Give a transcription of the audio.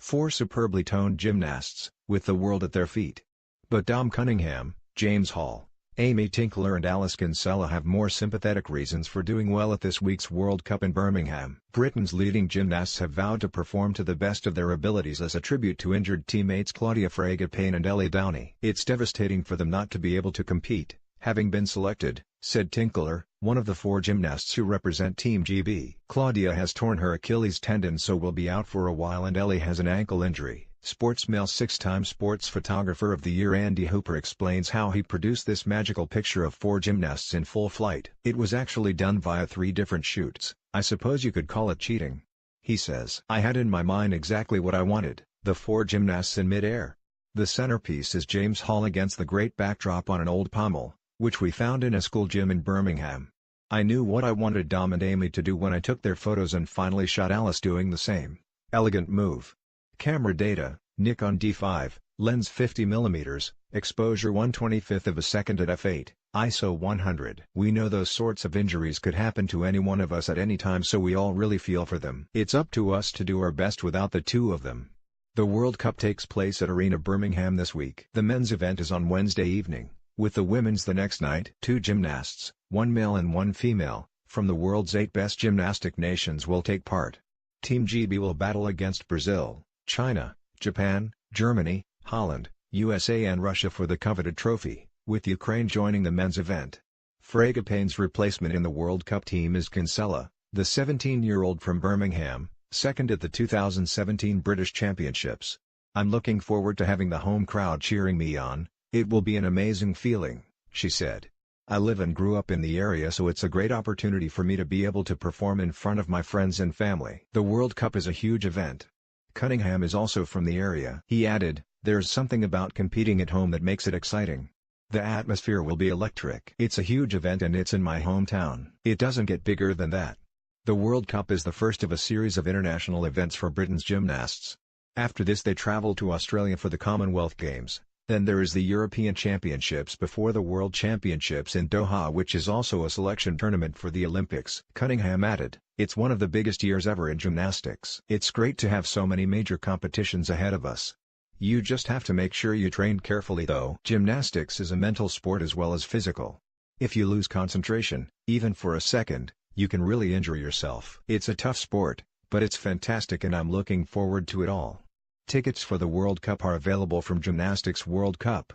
Four superbly toned gymnasts, with the world at their feet. But Dom Cunningham, James Hall, Amy Tinkler and Alice Kinsella have more sympathetic reasons for doing well at this week's World Cup in Birmingham. Britain's leading gymnasts have vowed to perform to the best of their abilities as a tribute to injured teammates Claudia Frege-Payne and Ellie Downey. "It's devastating for them not to be able to compete, having been selected," said Tinkler, one of the four gymnasts who represent Team GB. "Claudia has torn her Achilles tendon, so will be out for a while, and Ellie has an ankle injury." Sportsmail six-time Sports Photographer of the Year Andy Hooper explains how he produced this magical picture of four gymnasts in full flight. "It was actually done via 3 different shoots. I suppose you could call it cheating," he says. "I had in my mind exactly what I wanted, the four gymnasts in mid-air. The centerpiece is James Hall against the great backdrop on an old pommel, which we found in a school gym in Birmingham. I knew what I wanted Dom and Amy to do when I took their photos and finally shot Alice doing the same. Elegant move. Camera data, Nikon D5, lens 50mm, exposure 1/25 of a second at f8, ISO 100. We know those sorts of injuries could happen to any one of us at any time, so we all really feel for them. It's up to us to do our best without the two of them." The World Cup takes place at Arena Birmingham this week. The men's event is on Wednesday evening, with the women's the next night. 2 gymnasts, 1 male and 1 female, from the world's 8 best gymnastic nations will take part. Team GB will battle against Brazil, China, Japan, Germany, Holland, USA and Russia for the coveted trophy, with Ukraine joining the men's event. Frege-Payne's replacement in the World Cup team is Kinsella, the 17-year-old from Birmingham, second at the 2017 British Championships. "I'm looking forward to having the home crowd cheering me on. It will be an amazing feeling," she said. "I live and grew up in the area, so it's a great opportunity for me to be able to perform in front of my friends and family." The World Cup is a huge event. Cunningham is also from the area. He added, "There's something about competing at home that makes it exciting. The atmosphere will be electric. It's a huge event and it's in my hometown. It doesn't get bigger than that." The World Cup is the first of a series of international events for Britain's gymnasts. After this they travel to Australia for the Commonwealth Games, then there is the European Championships before the World Championships in Doha, which is also a selection tournament for the Olympics. Cunningham added, "It's one of the biggest years ever in gymnastics. It's great to have so many major competitions ahead of us. You just have to make sure you train carefully though. Gymnastics is a mental sport as well as physical. If you lose concentration, even for a second, you can really injure yourself. It's a tough sport, but it's fantastic and I'm looking forward to it all." Tickets for the World Cup are available from Gymnastics World Cup.